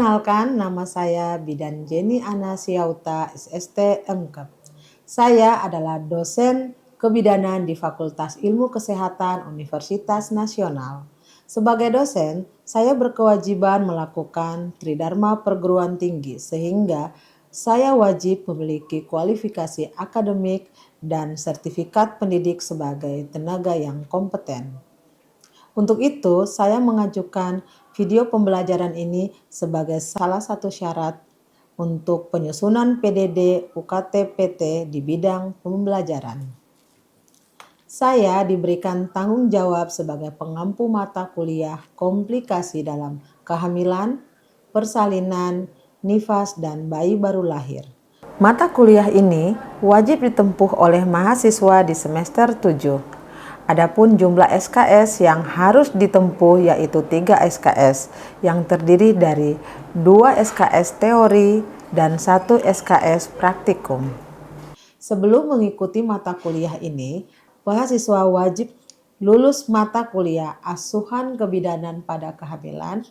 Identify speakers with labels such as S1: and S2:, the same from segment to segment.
S1: Perkenalkan, nama saya Bidan Jenny Ana Siauta, SST MKEP. Saya adalah dosen kebidanan di Fakultas Ilmu Kesehatan Universitas Nasional. Sebagai dosen, saya berkewajiban melakukan Tridharma Perguruan Tinggi, sehingga saya wajib memiliki kualifikasi akademik dan sertifikat pendidik sebagai tenaga yang kompeten. Untuk itu, saya mengajukan video pembelajaran ini sebagai salah satu syarat untuk penyusunan PDD UKT-PT di bidang pembelajaran. Saya diberikan tanggung jawab sebagai pengampu mata kuliah komplikasi dalam kehamilan, persalinan, nifas, dan bayi baru lahir. Mata kuliah ini wajib ditempuh oleh mahasiswa di semester 7. Adapun jumlah SKS yang harus ditempuh yaitu 3 SKS yang terdiri dari 2 SKS teori dan 1 SKS praktikum. Sebelum mengikuti mata kuliah ini, mahasiswa wajib lulus mata kuliah asuhan kebidanan pada kehamilan,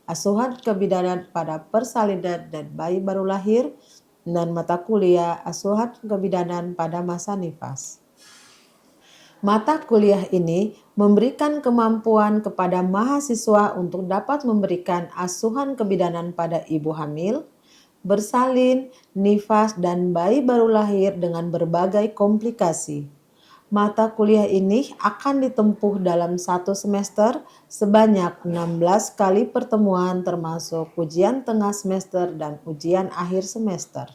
S1: asuhan kebidanan pada persalinan dan bayi baru lahir, dan mata kuliah asuhan kebidanan pada masa nifas. Mata kuliah ini memberikan kemampuan kepada mahasiswa untuk dapat memberikan asuhan kebidanan pada ibu hamil, bersalin, nifas, dan bayi baru lahir dengan berbagai komplikasi. Mata kuliah ini akan ditempuh dalam 1 semester sebanyak 16 kali pertemuan termasuk ujian tengah semester dan ujian akhir semester.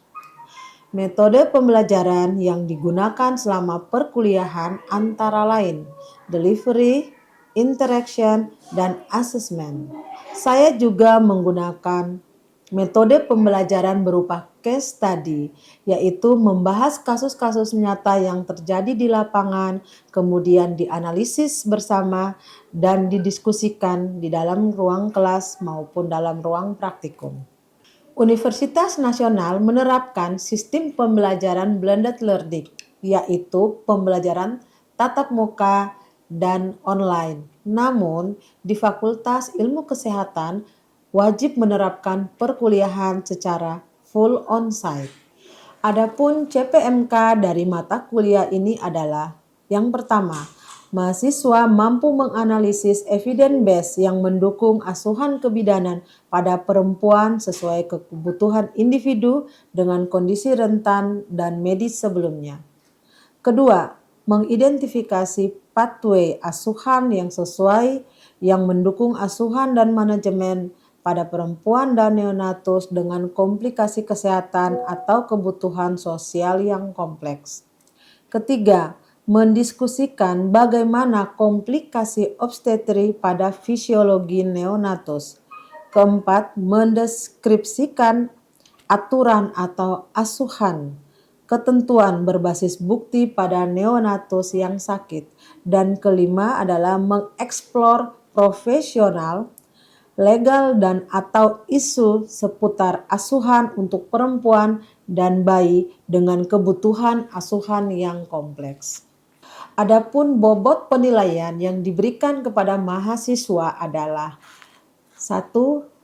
S1: Metode pembelajaran yang digunakan selama perkuliahan antara lain delivery, interaction, dan assessment. Saya juga menggunakan metode pembelajaran berupa case study, yaitu membahas kasus-kasus nyata yang terjadi di lapangan, kemudian dianalisis bersama dan didiskusikan di dalam ruang kelas maupun dalam ruang praktikum. Universitas Nasional menerapkan sistem pembelajaran blended learning, yaitu pembelajaran tatap muka dan online. Namun, di Fakultas Ilmu Kesehatan wajib menerapkan perkuliahan secara full on-site. Adapun CPMK dari mata kuliah ini adalah yang pertama, mahasiswa mampu menganalisis evidence base yang mendukung asuhan kebidanan pada perempuan sesuai kebutuhan individu dengan kondisi rentan dan medis sebelumnya. Kedua, mengidentifikasi pathway asuhan yang sesuai yang mendukung asuhan dan manajemen pada perempuan dan neonatus dengan komplikasi kesehatan atau kebutuhan sosial yang kompleks. Ketiga, mendiskusikan bagaimana komplikasi obstetri pada fisiologi neonatus. Keempat, mendeskripsikan aturan atau asuhan, ketentuan berbasis bukti pada neonatus yang sakit. Dan kelima adalah mengeksplor profesional, legal dan atau isu seputar asuhan untuk perempuan dan bayi dengan kebutuhan asuhan yang kompleks. Adapun bobot penilaian yang diberikan kepada mahasiswa adalah 1.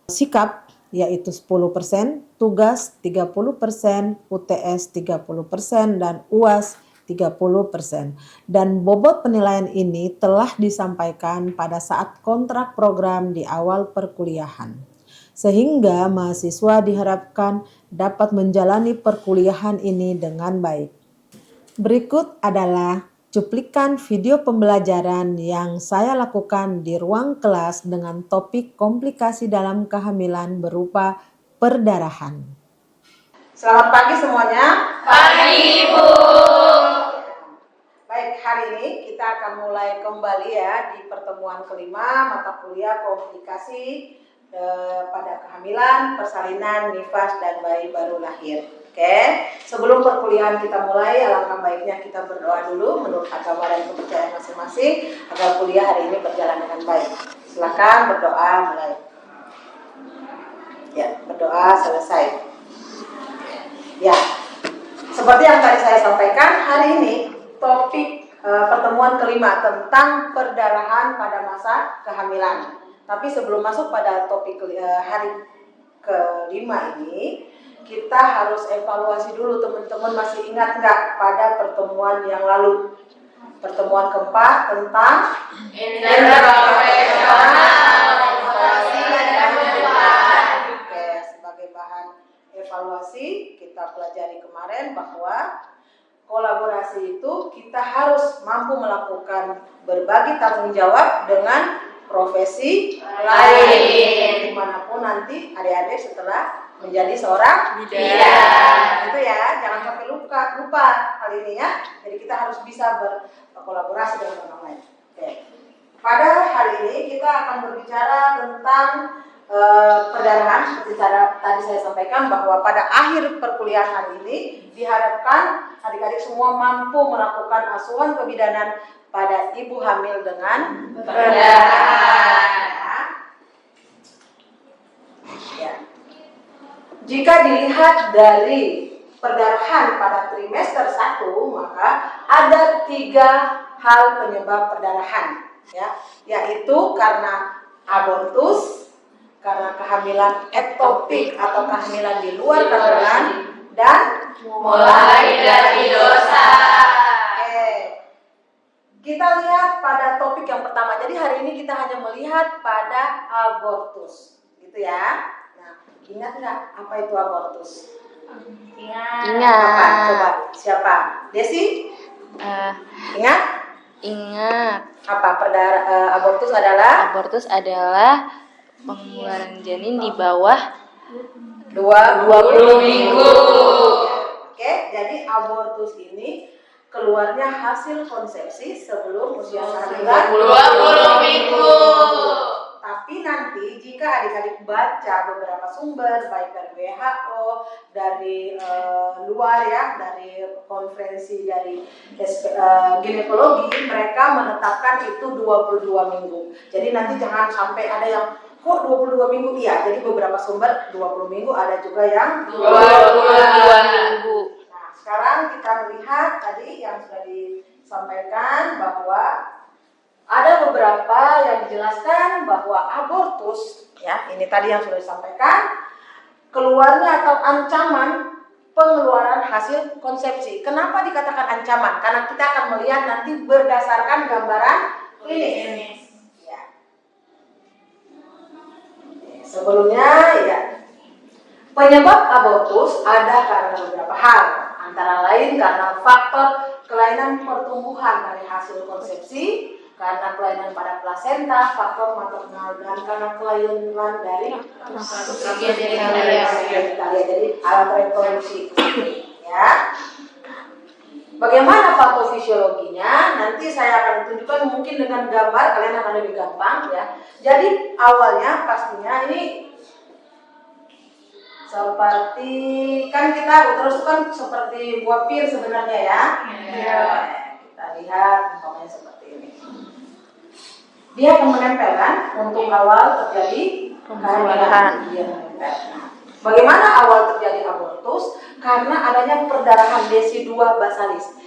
S1: Sikap yaitu 10%, tugas 30%, UTS 30%, dan UAS 30%. Dan bobot penilaian ini telah disampaikan pada saat kontrak program di awal perkuliahan. Sehingga mahasiswa diharapkan dapat menjalani perkuliahan ini dengan baik. Berikut adalah cuplikan video pembelajaran yang saya lakukan di ruang kelas dengan topik komplikasi dalam kehamilan berupa perdarahan. Selamat pagi semuanya.
S2: Pagi, Ibu.
S1: Baik, hari ini kita akan mulai kembali ya di pertemuan kelima mata kuliah komplikasi pada kehamilan, persalinan, nifas, dan bayi baru lahir. Oke, sebelum perkuliahan kita mulai, alangkah baiknya kita berdoa dulu menurut agama dan kepercayaan masing-masing agar kuliah hari ini berjalan dengan baik. Silakan berdoa mulai. Ya, berdoa selesai. Ya, seperti yang tadi saya sampaikan, hari ini topik pertemuan kelima tentang perdarahan pada masa kehamilan. Tapi sebelum masuk pada topik hari kelima ini, kita harus evaluasi dulu. Teman-teman masih ingat nggak pada pertemuan yang lalu? Pertemuan keempat tentang interprofesional kolaborasi dan perubahan. Oke, sebagai bahan evaluasi kita pelajari kemarin bahwa kolaborasi itu kita harus mampu melakukan berbagi tanggung jawab dengan profesi lain, dimanapun nanti adik-adik setelah menjadi seorang bidan. Itu ya, jangan sampai lupa hal ini ya. Jadi kita harus bisa berkolaborasi dengan orang lain. Oke. Pada hari ini kita akan berbicara tentang perdarahan. Seperti tadi saya sampaikan bahwa pada akhir perkuliahan hari ini diharapkan adik-adik semua mampu melakukan asuhan kebidanan pada ibu hamil dengan perdarahan. Ya. Jika dilihat dari perdarahan pada trimester 1, maka ada 3 hal penyebab perdarahan, ya, yaitu karena abortus, karena kehamilan ektopik atau kehamilan di luar kandungan, dan mulai dari dosa. Oke. Kita lihat pada topik yang pertama. Jadi hari ini kita hanya melihat pada abortus, gitu ya. Ingat nggak apa itu abortus? Ingat. Apa? Coba siapa? Desi? Ingat?
S2: Ingat.
S1: Apa abortus adalah?
S2: Abortus adalah pengeluaran janin di bawah
S1: 20 minggu. Oke, jadi abortus ini keluarnya hasil konsepsi sebelum usia kehamilan
S2: 20 minggu.
S1: Tapi nanti jika adik-adik baca beberapa sumber, baik dari WHO, dari luar ya, dari konferensi dari ginekologi, mereka menetapkan itu 22 minggu. Jadi nanti jangan sampai ada yang kok 22 minggu? Iya, jadi beberapa sumber 20 minggu, ada juga yang
S2: 22 minggu.
S1: Nah, sekarang kita melihat tadi yang sudah disampaikan bahwa ada beberapa yang dijelaskan bahwa abortus, ya, ini tadi yang sudah disampaikan, keluarnya atau ancaman pengeluaran hasil konsepsi. Kenapa dikatakan ancaman? Karena kita akan melihat nanti berdasarkan gambaran klinis. Ya. Sebelumnya, ya, penyebab abortus ada karena beberapa hal, antara lain karena faktor kelainan pertumbuhan dari hasil konsepsi, karena kelainan pada plasenta, faktor maternal, dan karena kelainan dari genitalia, jadi alat reproduksi. Ya. Bagaimana patofisiologinya? Nanti saya akan tunjukkan mungkin dengan gambar, kalian akan lebih gampang ya. Jadi awalnya pastinya ini seperti kan kita terus kan seperti buah pir sebenarnya ya. Ya. Kita lihat umpamanya seperti ini. Dia akan menempel kan untuk awal terjadi kehamilan. Dia menempel. Nah, bagaimana awal terjadi abortus? Karena adanya perdarahan desi2 basalis.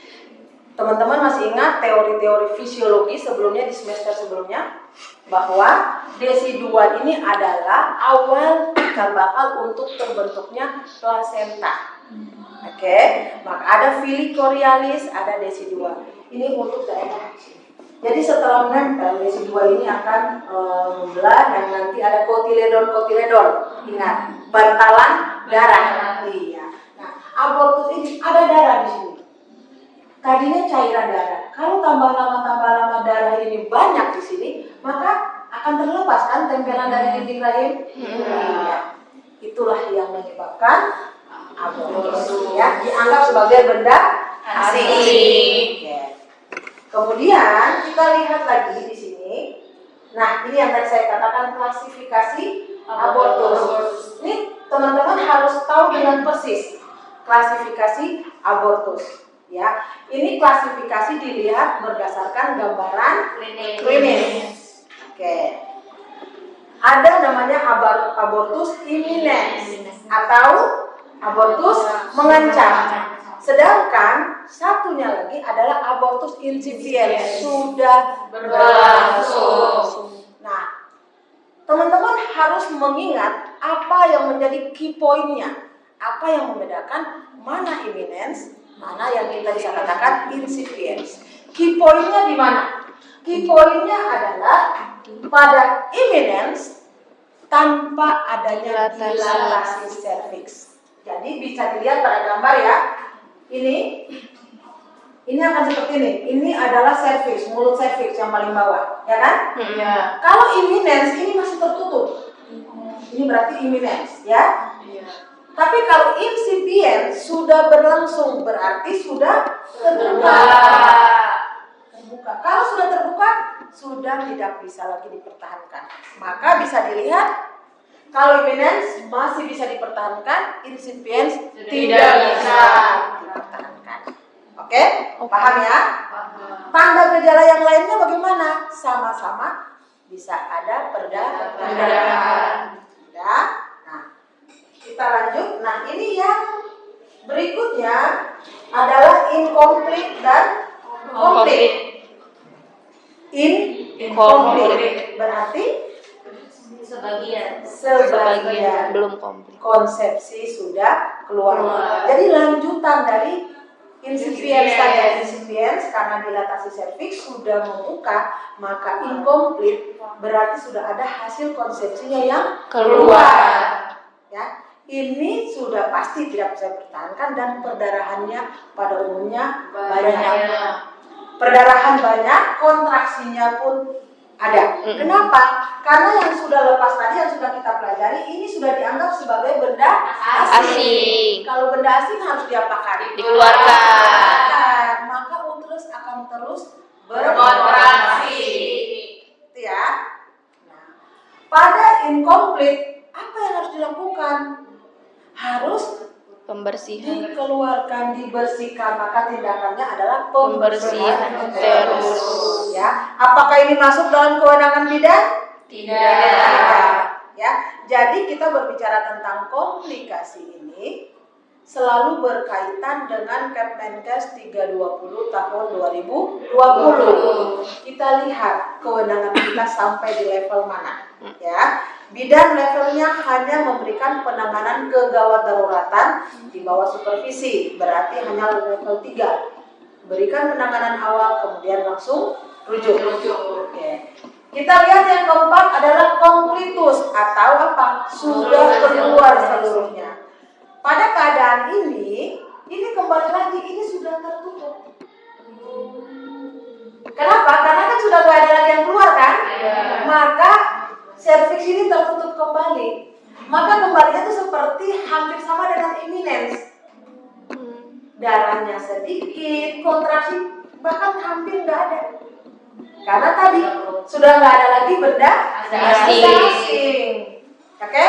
S1: Teman-teman masih ingat teori-teori fisiologi sebelumnya di semester sebelumnya bahwa desi2 ini adalah awal cikal bakal untuk terbentuknya plasenta. Oke, maka ada filicorialis, ada desi2. Ini untuk daerah sini. Jadi setelah menempel, desi2 ini akan membelah dan nanti ada kotiledon. Ingat, bantalan darah. Iya. Nah, abortus ini ada darah di sini. Tadinya cairan darah. Kalau tambah lama darah ini banyak di sini, maka akan terlepas kan tempelan dari dinding rahim. Iya. Itulah yang menyebabkan abortus. Ya, dianggap sebagai benda asing. Kemudian kita lihat lagi di sini. Nah, ini yang tadi saya katakan klasifikasi abortus. Ini teman-teman harus tahu dengan persis klasifikasi abortus. Ya, ini klasifikasi dilihat berdasarkan gambaran klinis. Oke. Ada namanya abortus imminens atau abortus mengancam. Sedangkan satunya lagi adalah abortus incipient, sudah berlangsung. Nah, teman-teman harus mengingat apa yang menjadi key point-nya. Apa yang membedakan mana imminence, mana yang kita bisa katakan incipience. Key point-nya di mana? Key point-nya adalah pada imminence tanpa adanya dilatasi cervix. Jadi bisa dilihat pada gambar ya. Ini akan seperti ini. Ini adalah cervix, mulut cervix yang paling bawah, ya kan?
S2: Iya.
S1: Kalau imminence ini masih tertutup. Ini berarti imminence, ya. Tapi kalau incipient sudah berlangsung, berarti sudah terbuka. Kalau sudah terbuka, sudah tidak bisa lagi dipertahankan. Maka bisa dilihat, kalau imminence masih bisa dipertahankan, incipient tidak bisa dipertahankan. Oke? Paham ya? Tanda gejala yang lainnya bagaimana? Sama-sama bisa ada perdarahan. Ya. Nah, kita lanjut. Nah, ini yang berikutnya adalah incomplete dan complete. Incomplete berarti
S2: Sebagian belum komplit.
S1: Konsepsi sudah keluar. Jadi lanjutan dari incipience tadi. Incipience karena dilatasi cervix sudah membuka, maka incomplete berarti sudah ada hasil konsepsinya yang keluar. Ya, ini sudah pasti tidak bisa dipertahankan dan perdarahannya pada umumnya banyak. Perdarahan banyak, kontraksinya pun ada. Kenapa? Karena yang sudah lepas tadi, yang sudah kita pelajari, ini sudah dianggap sebagai benda asing. Kalau benda asing harus diapakan?
S2: Dikeluarkan.
S1: Maka uterus akan terus berkontraksi. Itu ya. Nah, pada incomplete, apa yang harus dilakukan? Harus
S2: Pembersihan.
S1: dikeluarkan, dibersihkan. Maka tindakannya adalah
S2: Pembersihan terus.
S1: Ya, apakah ini masuk dalam kewenangan bidan?
S2: Tidak.
S1: Ya, jadi kita berbicara tentang komplikasi ini selalu berkaitan dengan Kepmenkes 320 tahun 2020. Kita lihat kewenangan kita sampai di level mana. Ya, bidan levelnya hanya memberikan penanganan kegawat daruratan di bawah supervisi, berarti hanya level 3. Berikan penanganan awal, kemudian langsung rujuk. Oke. Kita lihat yang keempat adalah completus atau apa? Sudah keluar seluruhnya. Pada keadaan ini kembali lagi, ini sudah tertutup. Kenapa? Karena kan sudah gak ada lagi yang keluar kan? Maka cervix ini tertutup kembali. Maka kembalinya itu seperti hampir sama dengan imminence. Darahnya sedikit, kontraksi bahkan hampir nggak ada. Karena tadi sudah nggak ada lagi benda asing. Oke?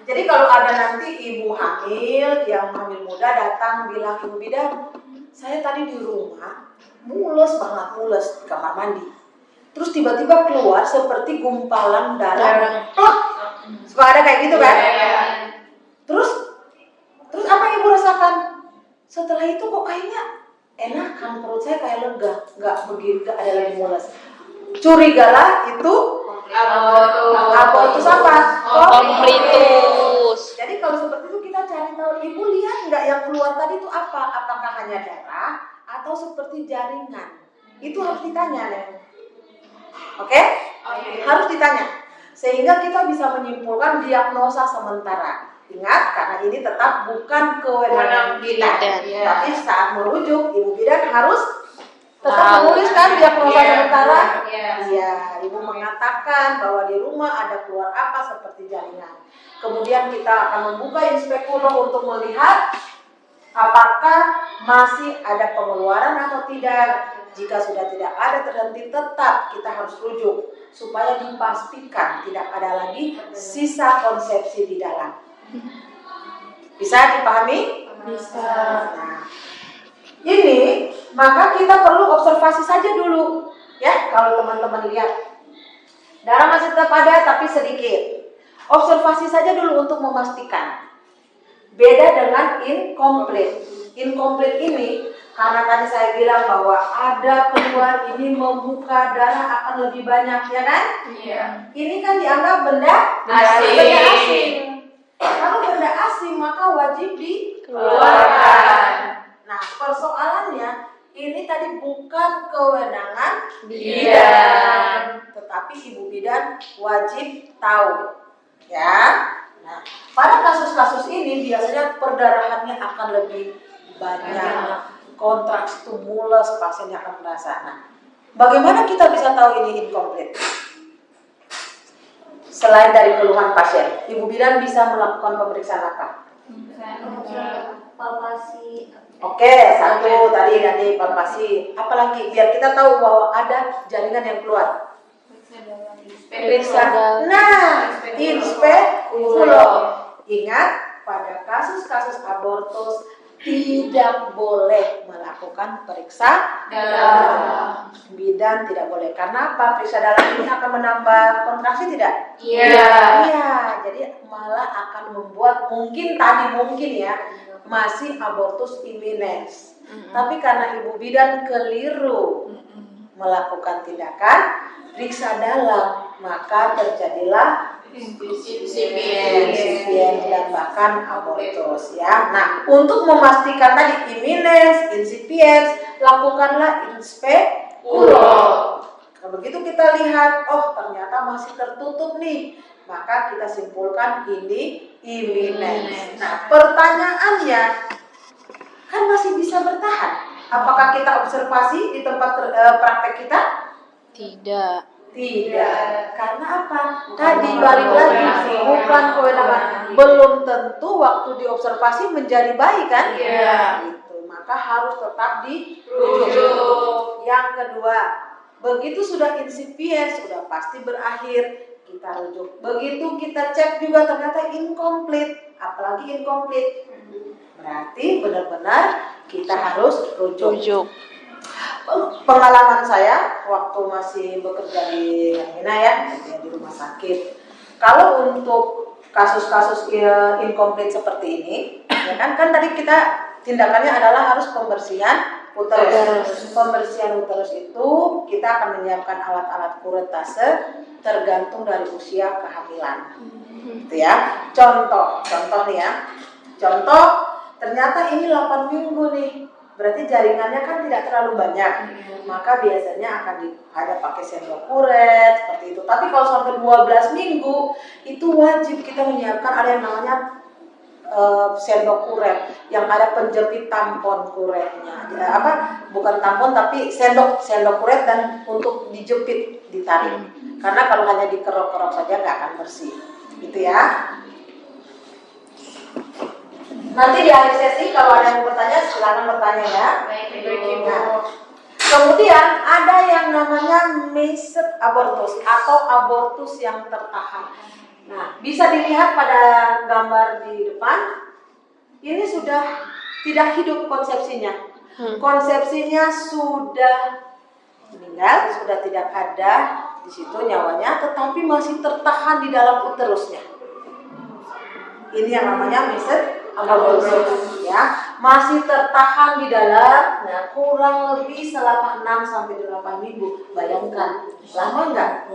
S1: Jadi kalau ada nanti ibu hamil, yang hamil muda datang bilang, ibu bidan, saya tadi di rumah mules banget, mules di kamar mandi. Terus tiba-tiba keluar seperti gumpalan darah. Suka ada kayak gitu kan? Terus apa yang ibu rasakan? Setelah itu kok kayaknya enak kan, perut saya kayak lega, nggak ada lagi mules. Curigalah itu abortus apa?
S2: Kompletus.
S1: Jadi kalau seperti itu kita cari tahu, ibu lihat nggak yang keluar tadi itu apa? Apakah hanya darah atau seperti jaringan? Itu harus ditanya, Nen. Oke? Harus ditanya. Sehingga kita bisa menyimpulkan diagnosa sementara. Ingat, karena ini tetap bukan kewenangan bidan. Tapi saat merujuk, ibu bidan harus tetap menuliskan diagnosa sementara. Iya, ibu mengatakan bahwa di rumah ada keluar apa seperti jaringan. Kemudian kita akan membuka inspekulum untuk melihat apakah masih ada pengeluaran atau tidak. Jika sudah tidak ada terhenti, tetap kita harus rujuk supaya dipastikan tidak ada lagi sisa konsepsi di dalam. Bisa dipahami? Bisa. Nah, ini maka kita perlu observasi saja dulu, ya. Kalau teman-teman lihat darah masih tetap ada tapi sedikit, observasi saja dulu untuk memastikan. Beda dengan incomplete. Incomplete ini karena tadi saya bilang bahwa ada keluar ini membuka darah akan lebih banyak, ya kan? Iya. Ini kan dianggap benda asing. Kalau benda asing maka wajib
S2: Keluarkan.
S1: Nah, persoalannya ini tadi bukan kewenangan
S2: Bidan.
S1: tetapi ibu bidan wajib tahu. Ya. Nah, pada kasus-kasus ini biasanya perdarahannya akan lebih banyak. Kontraksi itu mules, pasiennya akan merasa. Nah, bagaimana kita bisa tahu ini incomplete? Selain dari keluhan pasien, ibu bidan bisa melakukan pemeriksaan apa?
S3: Palpasi.
S1: Oke, satu tadi palpasi. Apalagi biar kita tahu bahwa ada jaringan yang keluar. Periksa. Nah, inspekulo. Ingat, pada kasus-kasus abortus tidak boleh melakukan periksa dalam. Bidan tidak boleh. Karena apa? Periksa dalam ini akan menambah kontraksi tidak?
S2: Iya.
S1: Iya, jadi malah akan membuat mungkin ya masih abortus imminens. Tapi karena ibu bidan keliru melakukan tindakan periksa dalam, maka terjadilah insipiens dan bahkan abortus ya. Nah, untuk memastikan tadi imminens, insipiens, lakukanlah inspekulo. Nah, begitu kita lihat, oh ternyata masih tertutup nih, maka kita simpulkan ini imminens. Nah, pertanyaannya kan masih bisa bertahan. Apakah kita observasi di tempat praktek kita?
S2: Tidak.
S1: Tidak. Karena apa? Tadi balik lagi, bukan kewenangan. Belum tentu waktu diobservasi menjadi baik kan?
S2: Iya.
S1: Gitu. Maka harus tetap dirujuk. Yang kedua, begitu sudah insipiens, sudah pasti berakhir, kita rujuk. Begitu kita cek juga ternyata incomplete, apalagi incomplete, berarti benar-benar kita harus rujuk. Pengalaman saya waktu masih bekerja di Hermina ya, di rumah sakit. Kalau untuk kasus-kasus incomplete seperti ini, ya kan tadi kita tindakannya adalah harus pembersihan uterus. Pembersihan uterus itu kita akan menyiapkan alat-alat kuretase tergantung dari usia kehamilan. Gitu ya. Contoh nih ya. Contoh ternyata ini 8 minggu nih. Berarti jaringannya kan tidak terlalu banyak, maka biasanya akan ada pakai sendok kuret seperti itu. Tapi kalau sampai 12 minggu itu wajib kita menyiapkan ada yang namanya sendok kuret, yang ada penjepit tampon kuretnya. Bukan tampon tapi sendok kuret dan untuk dijepit, ditarik. Karena kalau hanya dikerok-kerok saja nggak akan bersih, gitu ya. Nanti di akhir sesi kalau ada yang bertanya silakan bertanya ya. Nah, kemudian ada yang namanya missed abortus atau abortus yang tertahan. Nah, bisa dilihat pada gambar di depan. Ini sudah tidak hidup konsepsinya. Konsepsinya sudah meninggal, sudah tidak ada di situ nyawanya, tetapi masih tertahan di dalam uterusnya. Ini yang namanya missed abortus ya, masih tertahan di dalam, nah kurang lebih selama 6 sampai 8 minggu. Bayangkan, lama enggak?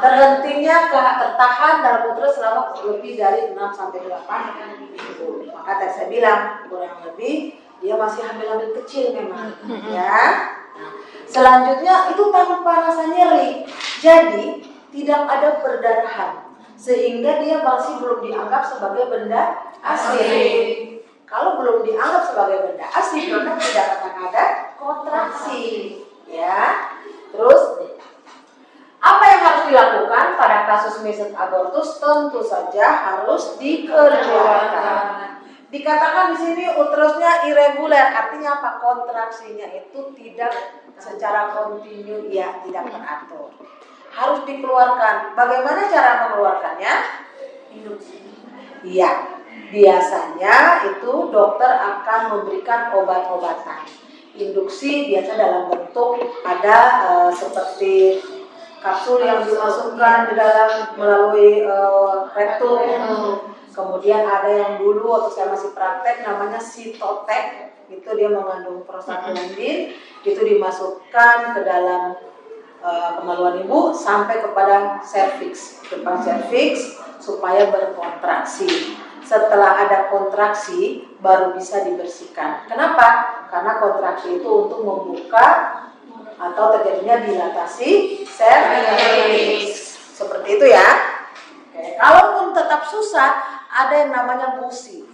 S1: Terhentinya tertahan dalam uterus selama lebih dari 6 sampai 8 minggu. Maka tadi saya bilang kurang lebih dia masih hamil kecil memang ya. Nah, selanjutnya itu tanpa rasa nyeri. Jadi tidak ada perdarahan. Sehingga dia masih belum dianggap sebagai benda asing. Kalau belum dianggap sebagai benda asing, maka tidak akan ada kontraksi, ya. Terus, apa yang harus dilakukan pada kasus missed abortus? Tentu saja harus dikeluarkan. Dikatakan di sini uterusnya irregular, artinya apa? Kontraksinya itu tidak secara kontinu, ya, tidak teratur. Harus dikeluarkan. Bagaimana cara mengeluarkannya? Iya, biasanya itu dokter akan memberikan obat-obatan. Induksi biasa dalam bentuk ada seperti kapsul yang dimasukkan di dalam melalui rektum. Kemudian ada yang dulu waktu saya masih praktek namanya sitotek, itu dia mengandung prostaglandin, itu dimasukkan ke dalam kemaluan ibu sampai kepada serviks, depan serviks supaya berkontraksi. Setelah ada kontraksi baru bisa dibersihkan. Kenapa? Karena kontraksi itu untuk membuka atau terjadinya dilatasi serviks. Seperti itu ya. Oke. Kalaupun tetap susah, ada yang namanya busi.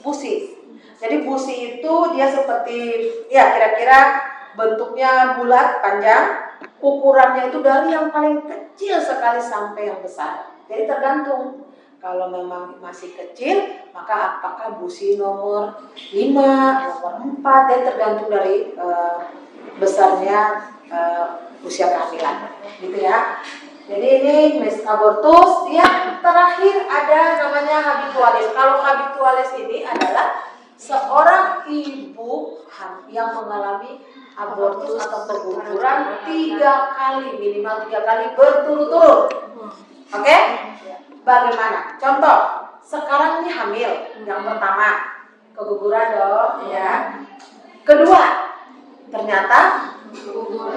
S1: Busi. Jadi busi itu dia seperti ya kira-kira bentuknya bulat panjang, ukurannya itu dari yang paling kecil sekali sampai yang besar. Jadi tergantung. Kalau memang masih kecil, maka apakah busi nomor 5, nomor 4, dan tergantung dari besarnya usia kehamilan, gitu ya. Jadi ini mis abortus, yang terakhir ada namanya habitualis. Kalau habitualis ini adalah seorang ibu yang mengalami abortus atau keguguran 3 kali, minimal 3 kali berturut-turut. Oke? Bagaimana? Contoh, sekarang ini hamil, yang pertama keguguran dong, ya. Kedua, ternyata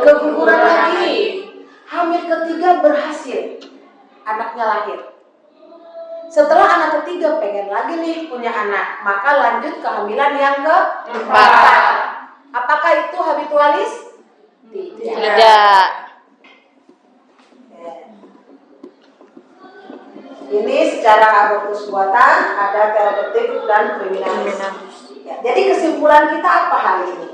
S1: keguguran lagi. Hamil ketiga berhasil, anaknya lahir. Setelah anak ketiga pengen lagi nih punya anak, maka lanjut kehamilan yang keempat. Apakah itu habitualis?
S2: Tidak.
S1: Ini secara abortus buatan, ada terapeutik dan kriminalis. Ya, jadi kesimpulan kita apa hari ini?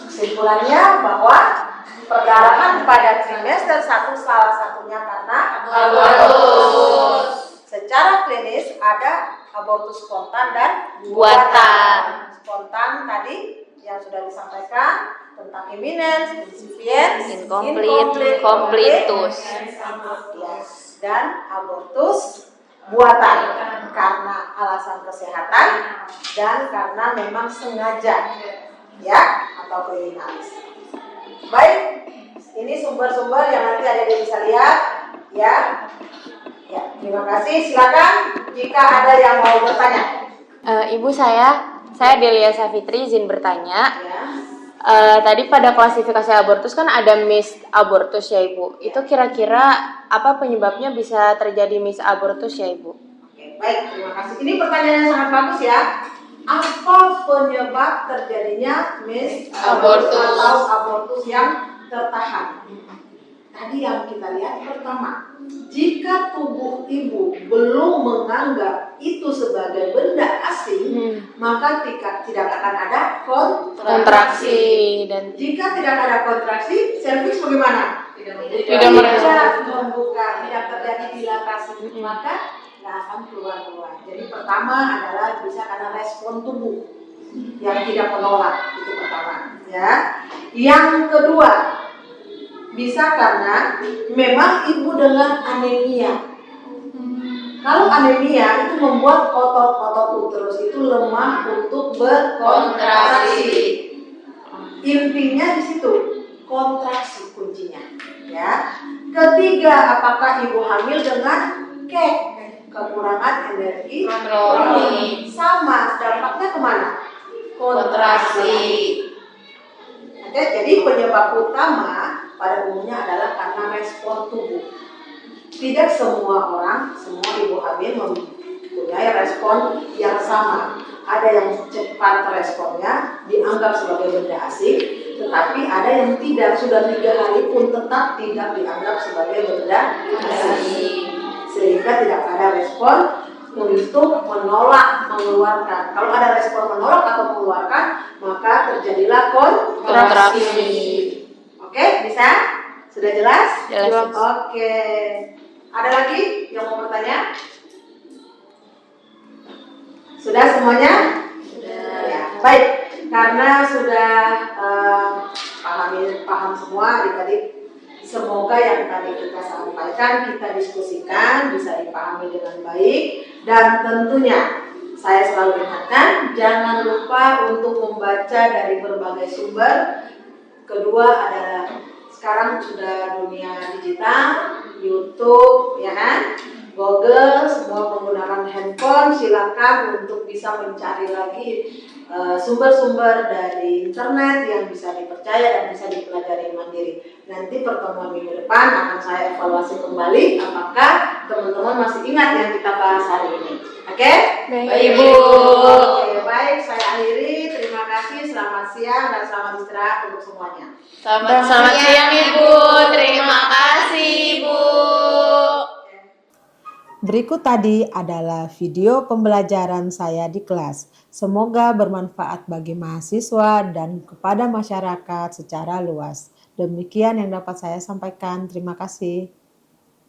S1: Kesimpulannya bahwa perdarahan pada trimester 1 salah satunya karena abortus. Secara klinis ada abortus spontan dan buatan. Spontan tadi yang sudah disampaikan tentang imminence, incipient,
S2: Incomplete, completus.
S1: Yes. Dan abortus buatan karena alasan kesehatan dan karena memang sengaja, ya, atau kriminalis. Baik, ini sumber-sumber yang nanti ada bisa lihat, ya. Ya, terima kasih. Silakan jika ada yang mau bertanya.
S2: Ibu saya Delia Safitri izin bertanya.
S1: Ya.
S2: Tadi pada klasifikasi abortus kan ada missed abortus ya Ibu. Itu kira-kira apa penyebabnya bisa terjadi missed abortus ya Ibu?
S1: Oke, baik, terima kasih. Ini pertanyaan yang sangat bagus ya. Apa penyebab terjadinya missed abortus atau abortus yang tertahan? Tadi yang kita lihat pertama, jika tubuh ibu belum menganggap itu sebagai benda asing, maka tidak akan ada kontraksi.
S2: Dan
S1: Jika tidak ada kontraksi, serviks bagaimana?
S2: Tidak
S1: membuka, tidak terjadi dilatasi, maka nggak akan keluar. Jadi pertama adalah bisa karena respon tubuh yang tidak menolak, itu pertama. Ya. Yang kedua, bisa karena memang ibu dengan anemia. Kalau anemia itu membuat otot-otot uterus itu lemah untuk berkontraksi. Intinya di situ, kontraksi kuncinya. Ya. Ketiga, apakah ibu hamil dengan kekurangan energi kronis? Sama, dampaknya kemana? Kontraksi. Oke, jadi penyebab utama pada umumnya adalah karena respon tubuh. Tidak semua orang, semua ibu hamil mempunyai respon yang sama. Ada yang cepat responnya, dianggap sebagai benda asing, tetapi ada yang tidak, sudah 3 hari pun tetap tidak dianggap sebagai benda asing. Sehingga tidak ada respon untuk menolak, mengeluarkan. Kalau ada respon menolak atau mengeluarkan, maka terjadilah kontraksi. Oke, bisa? Sudah jelas?
S2: Jelas.
S1: Oke. Ada lagi yang mau bertanya? Sudah semuanya? Sudah. Ya, baik. Karena sudah paham semua adik-adik, semoga yang tadi kita sampaikan, kita diskusikan, bisa dipahami dengan baik. Dan tentunya saya selalu ingatkan, jangan lupa untuk membaca dari berbagai sumber. Kedua adalah sekarang sudah dunia digital, YouTube, ya kan? Google, semua menggunakan handphone, silakan untuk bisa mencari lagi sumber-sumber dari internet yang bisa dipercaya dan bisa dipelajari mandiri. Nanti pertemuan minggu depan akan saya evaluasi kembali apakah teman-teman masih ingat yang kita bahas hari ini. Oke?
S2: Baik, Ibu.
S1: Oke, baik, saya akhiri. Terima kasih, selamat siang dan selamat istirahat untuk semuanya.
S2: Selamat siang, Ibu. Terima kasih, Ibu.
S1: Berikut tadi adalah video pembelajaran saya di kelas. Semoga bermanfaat bagi mahasiswa dan kepada masyarakat secara luas. Demikian yang dapat saya sampaikan. Terima kasih.